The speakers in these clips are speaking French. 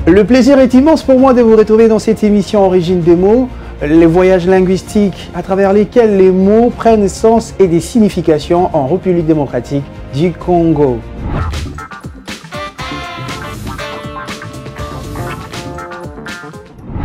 Le plaisir est immense pour moi de vous retrouver dans cette émission Origine des mots, les voyages linguistiques à travers lesquels les mots prennent sens et des significations en République démocratique du Congo.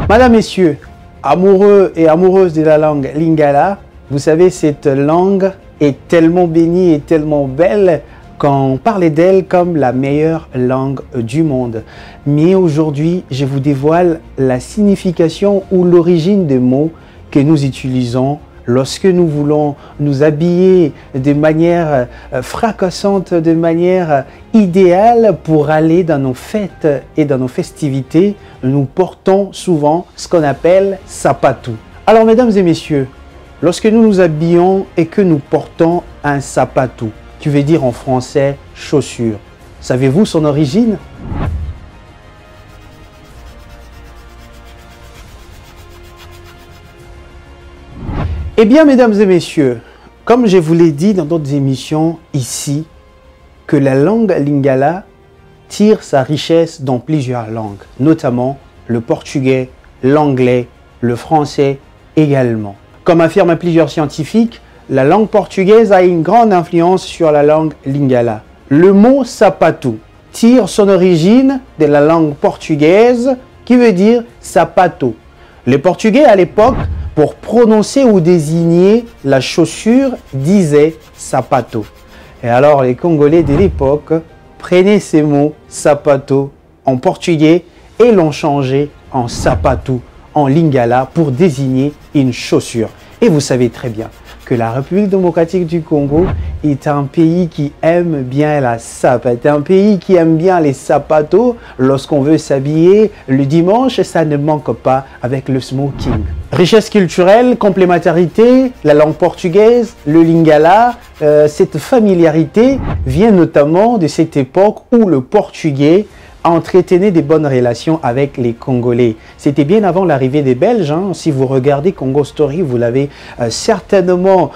Madame, Messieurs, amoureux et amoureuses de la langue lingala, vous savez, cette langue est tellement bénie et tellement belle qu'on parlait d'elle comme la meilleure langue du monde. Mais aujourd'hui, je vous dévoile la signification ou l'origine des mots que nous utilisons lorsque nous voulons nous habiller de manière fracassante, de manière idéale pour aller dans nos fêtes et dans nos festivités. Nous portons souvent ce qu'on appelle sapatou. Alors, mesdames et messieurs, lorsque nous nous habillons et que nous portons un sapatou, qui veut dire en français chaussure. Savez-vous son origine? Eh bien, mesdames et messieurs, comme je vous l'ai dit dans d'autres émissions ici, que la langue lingala tire sa richesse dans plusieurs langues, notamment le portugais, l'anglais, le français également. Comme affirment plusieurs scientifiques, la langue portugaise a une grande influence sur la langue lingala. Le mot sapato tire son origine de la langue portugaise qui veut dire sapato. Les Portugais à l'époque, pour prononcer ou désigner la chaussure, disaient sapato. Et alors les Congolais de l'époque prenaient ces mots sapato en portugais et l'ont changé en sapato en lingala pour désigner une chaussure. Et vous savez très bien que la République démocratique du Congo est un pays qui aime bien la sapate, un pays qui aime bien les sapatos. Lorsqu'on veut s'habiller le dimanche, ça ne manque pas avec le smoking. Richesse culturelle, complémentarité, la langue portugaise, le lingala, cette familiarité vient notamment de cette époque où le portugais entretenait des bonnes relations avec les Congolais. C'était bien avant l'arrivée des Belges. Si vous regardez Congo Story, vous l'avez certainement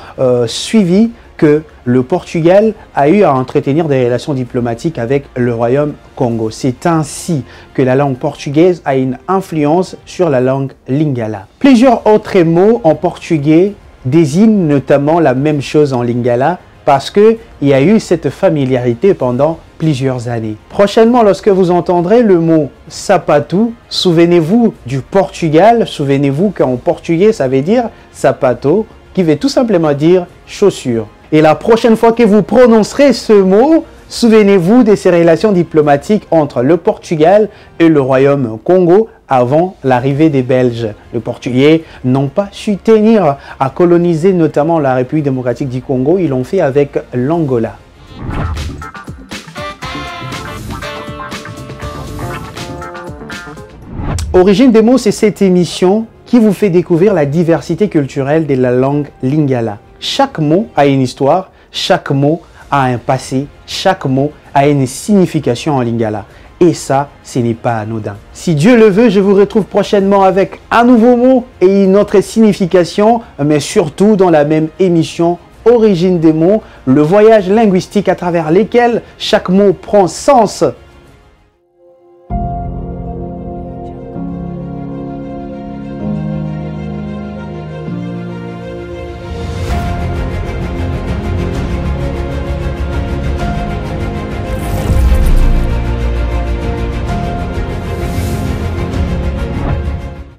suivi que le Portugal a eu à entretenir des relations diplomatiques avec le Royaume Congo. C'est ainsi que la langue portugaise a une influence sur la langue lingala. Plusieurs autres mots en portugais désignent notamment la même chose en lingala parce qu'il y a eu cette familiarité pendant plusieurs années. Prochainement, lorsque vous entendrez le mot sapato, souvenez-vous du Portugal, souvenez-vous qu'en portugais, ça veut dire sapato, qui veut tout simplement dire chaussure. Et la prochaine fois que vous prononcerez ce mot, souvenez-vous de ces relations diplomatiques entre le Portugal et le Royaume Congo avant l'arrivée des Belges. Les Portugais n'ont pas su tenir à coloniser notamment la République démocratique du Congo, ils l'ont fait avec l'Angola. Origine des mots, c'est cette émission qui vous fait découvrir la diversité culturelle de la langue lingala. Chaque mot a une histoire, chaque mot a un passé, chaque mot a une signification en lingala. Et ça, ce n'est pas anodin. Si Dieu le veut, je vous retrouve prochainement avec un nouveau mot et une autre signification, mais surtout dans la même émission Origine des mots, le voyage linguistique à travers lesquels chaque mot prend sens